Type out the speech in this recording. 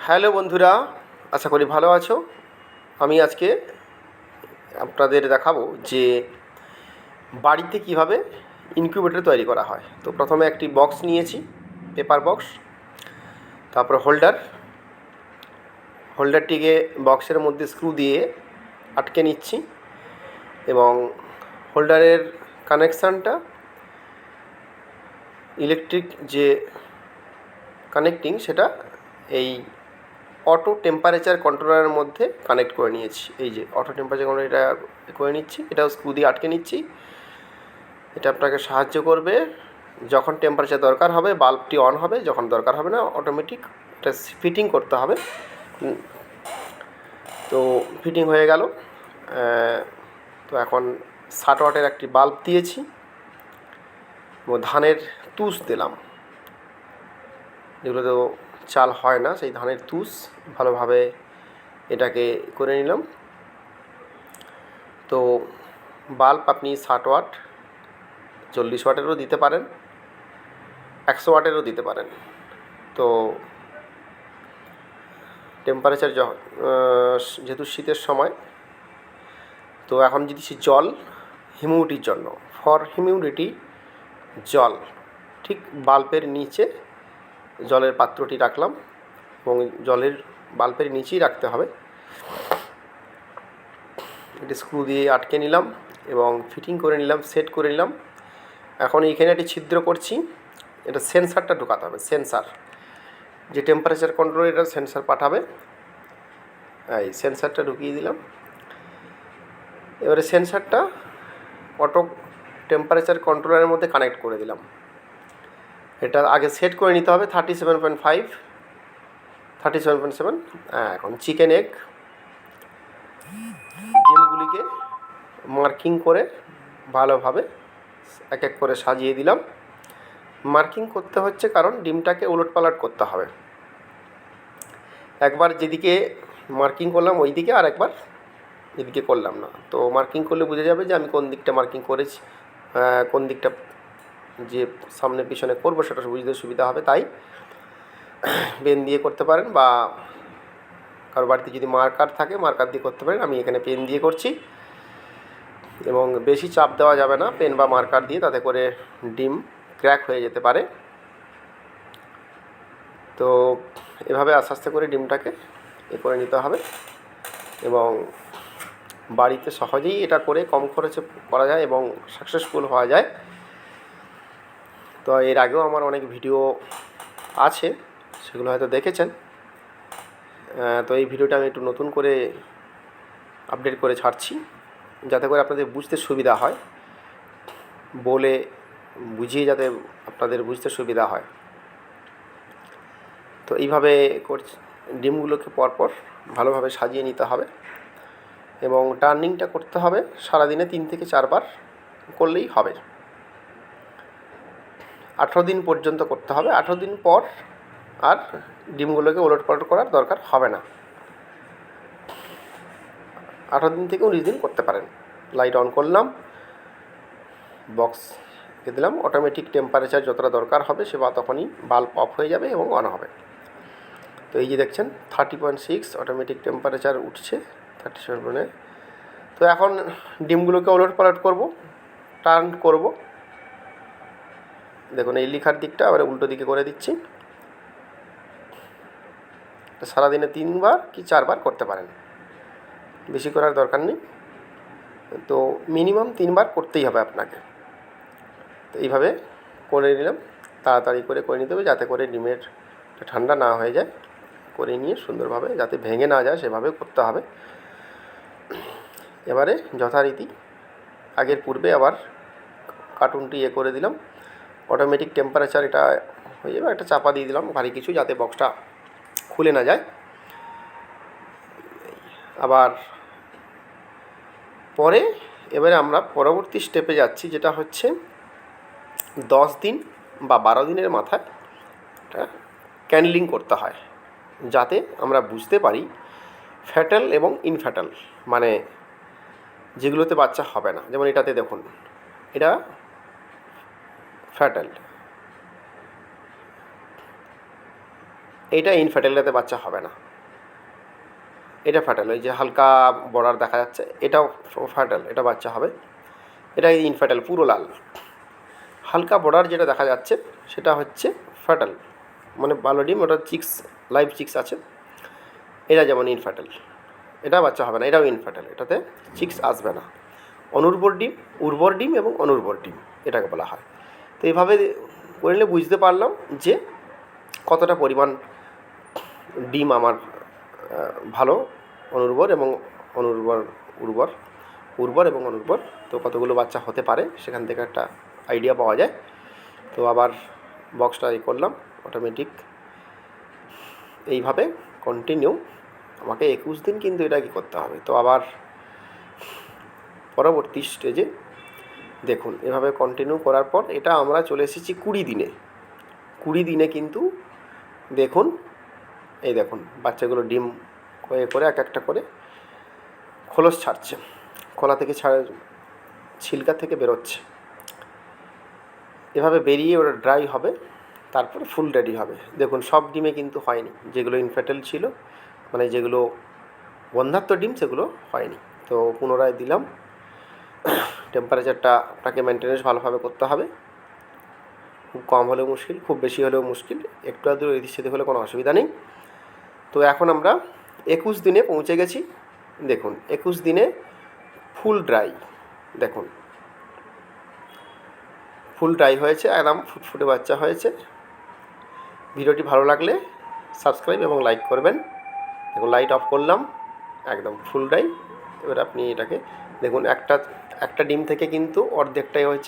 Hello বন্ধুরা, আশা করি ভালো আছো। আমি আজকে আপনাদের দেখাবো যে বাড়িতে কিভাবে ইনকিউবেটর তৈরি করা হয়। তো প্রথমে একটি বক্স নিয়েছি, পেপার বক্স, তারপর হোল্ডারটিকে বক্সের মধ্যে স্ক্রু দিয়ে আটকে নিচ্ছি এবং হোল্ডারের কানেকশানটা ইলেকট্রিক যে কানেক্টিং সেটা এই অটো টেম্পারেচার কন্ট্রোলারের মধ্যে কানেক্ট করে নিয়েছি। এই যে অটো টেম্পারেচার কন্ট্রোলার, এটা করে নিচ্ছি, এটাও স্ক্রু দিয়ে আটকে নিচ্ছি। এটা আপনাকে সাহায্য করবে, যখন টেম্পারেচার দরকার হবে বাল্বটি অন হবে, যখন দরকার হবে না অটোমেটিক এটা ফিটিং করতে হবে। তো ফিটিং হয়ে গেল। তো এখন 60 ওয়াটের একটি বাল্ব দিয়েছি এবং ধানের তুষ দিলাম, যেগুলো তো চাল হয় না, সেই ধানের তুষ ভালোভাবে এটাকে করে নিলাম। তো বাল্ব আপনি 60 ওয়াট, 40 ওয়াটেরও দিতে পারেন, 100 ওয়াটেরও দিতে পারেন। তো টেম্পারেচার যেহেতু শীতের সময়, তো এখন যদি সে জল হিউমিডিটির জন্য, ফর হিউমিডিটি জল, ঠিক বাল্বের নিচে জলের পাত্রটি রাখলাম এবং জলের বাল্বের নিচেই রাখতে হবে। এটি স্ক্রু দিয়ে আটকে নিলাম এবং ফিটিং করে নিলাম, সেট করে নিলাম। এখন এইখানে একটি ছিদ্র করছি, এটা সেন্সারটা ঢোকাতে হবে। সেন্সার যে টেম্পারেচার কন্ট্রোল, এটা সেন্সার পাঠাবে। এই সেন্সারটা ঢুকিয়ে দিলাম। এবারে সেন্সারটা অটো টেম্পারেচার কন্ট্রোলারের মধ্যে কানেক্ট করে দিলাম। এটা আগে সেট করে নিতে হবে 37.5, 37.7। এখন চিকেন এগ ডিমগুলিকে মার্কিং করে ভালোভাবে এক এক করে সাজিয়ে দিলাম। মার্কিং করতে হচ্ছে কারণ ডিমটাকে উলটপালট করতে হবে। একবার যেদিকে মার্কিং করলাম ওই দিকে, আর একবার এদিকে করলাম না। তো মার্কিং করলে বোঝা যাবে যে আমি কোন দিকটা মার্কিং করেছি, কোন দিকটা যে সামনে পিছনে করবো সেটা বুঝতে সুবিধা হবে। তাই পেন দিয়ে করতে পারেন, বা কারো বাড়িতে যদি মার্কার থাকে মার্কার দিয়ে করতে পারেন। আমি এখানে পেন দিয়ে করছি এবং বেশি চাপ দেওয়া যাবে না পেন বা মার্কার দিয়ে, তাতে করে ডিম ক্র্যাক হয়ে যেতে পারে। তো এভাবে আস্তে আস্তে করে ডিমটাকে করে নিতে হবে এবং বাড়িতে সহজেই এটা করে কম খরচে করা যায় এবং সাকসেসফুল হওয়া যায়। তো এর আগেও আমার অনেক ভিডিও আছে, সেগুলো হয়তো দেখেছেন। তো এই ভিডিওটা আমি একটু নতুন করে আপডেট করে ছাড়ছি, যাতে করে আপনাদের বুঝতে সুবিধা হয়, বলে বুঝিয়ে যাতে আপনাদের বুঝতে সুবিধা হয়। তো এইভাবে ডিমগুলোকে পরপর ভালোভাবে সাজিয়ে নিতে হবে এবং টার্নিংটা করতে হবে সারাদিনে 3 থেকে 4 বার করলেই হবে। 18 দিন পর্যন্ত করতে হবে। 18 দিন পর আর ডিমগুলোকে ওলটপালট করার দরকার হবে না। 18 দিন থেকে 19 দিন করতে পারেন। লাইট অন করলাম, বক্সকে দিলাম, অটোমেটিক টেম্পারেচার যতটা দরকার হবে সে তখনই বাল্ব অফ হয়ে যাবে এবং অন হবে। তো এই যে দেখছেন 30.6 অটোমেটিক টেম্পারেচার উঠছে, 37। তো এখন ডিমগুলোকে ওলটপালট করব, টার্ন করব। দেখুন এই লেখার দিকটা আবার উল্টো দিকে করে দিচ্ছি। সারাদিনে 3 বার কি 4 বার করতে পারেন, বেশি করার দরকার নেই। তো মিনিমাম 3 বার করতেই হবে আপনাকে। তো এইভাবে করে নিলাম, তাড়াতাড়ি করে নিতে হবে যাতে করে ডিমের ঠান্ডা না হয়ে যায়। করে নিয়ে সুন্দরভাবে যাতে ভেঙে না যায় সেভাবে করতে হবে। এবারে যথারীতি আগের পূর্বে আবার কার্টুনটি করে দিলাম, অটোমেটিক টেম্পারেচার এটা হয়ে যাবে। একটা চাপা দিয়ে দিলাম ভারী কিছু, যাতে বক্সটা খুলে না যায়। আবার পরে এবারে আমরা পরবর্তী স্টেপে যাচ্ছি, যেটা হচ্ছে 10 দিন বা 12 দিনের মাথায় এটা ক্যান্ডেলিং করতে হয়, যাতে আমরা বুঝতে পারি ফ্যাটাল এবং ইনফ্যাটাল, মানে যেগুলোতে বাচ্চা হবে না। যেমন এটাতে দেখুন, এটা ফ্যাটাল, এইটা ইনফার্টাইলটাতে বাচ্চা হবে না, এটা ফার্টাইল। ওই যে হালকা বর্ডার দেখা যাচ্ছে এটাও ফার্টাইল, এটা বাচ্চা হবে। এটা ইনফার্টাইল পুরো লাল, হালকা বর্ডার যেটা দেখা যাচ্ছে সেটা হচ্ছে ফার্টাইল, মানে ভালো ডিম, ওটা চিক্স, লাইভ চিক্স আছে। এটা যেমন ইনফার্টাইল, এটা বাচ্চা হবে না, এটাও ইনফার্টাইল, এটাতে চিক্স আসবে না। অনুর্বর ডিম, উর্বর ডিম এবং অনুর্বর ডিম এটাকে বলা হয়। তো এইভাবে করলে বুঝতে পারলাম যে কতটা পরিমাণ ডিম আমার ভালো, অনুর্বর এবং অনুর্বর, উর্বর, উর্বর এবং অনুর্বর, তো কতগুলো বাচ্চা হতে পারে সেখান থেকে একটা আইডিয়া পাওয়া যায়। তো আবার বক্সটা করলাম অটোমেটিক, এইভাবে কন্টিনিউ আমাকে 21 দিন কিন্তু এটা কি করতে হবে। তো আবার পরবর্তী স্টেজে দেখুন এভাবে কন্টিনিউ করার পর এটা আমরা চলে এসেছি 20 দিনে। 20 দিনে কিন্তু দেখুন, এই দেখুন বাচ্চাগুলো ডিম করে এক একটা করে খোলস ছাড়ছে, খোলা থেকে ছিলকা থেকে বেরোচ্ছে, এভাবে বেরিয়ে ওরা ড্রাই হবে, তারপরে ফুল রেডি হবে। দেখুন সব ডিমে কিন্তু হয়নি, যেগুলো ইনফার্টাইল ছিল, মানে যেগুলো বন্ধাত্ম ডিম সেগুলো হয়নি। তো পুনরায় দিলাম। টেম্পারেচারটা আপনাকে মেনটেনেন্স ভালোভাবে করতে হবে, খুব কম হলেও মুশকিল, খুব বেশি হলেও মুশকিল, একটু আধটু এদিক সেদিক হলে কোনো অসুবিধা নেই। তো এখন আমরা 21 দিনে পৌঁছে গেছি। দেখুন 21 দিনে ফুল ড্রাই, দেখুন ফুল ড্রাই হয়েছে, একদম ফুটফুটে বাচ্চা হয়েছে। ভিডিওটি ভালো লাগলে সাবস্ক্রাইব এবং লাইক করবেন। দেখুন লাইট অফ করলাম, একদম ফুল ড্রাই। এবার আপনি এটাকে দেখুন, একটা ডিম থেকে কিন্তু অর্ধেকটাই হয়েছে।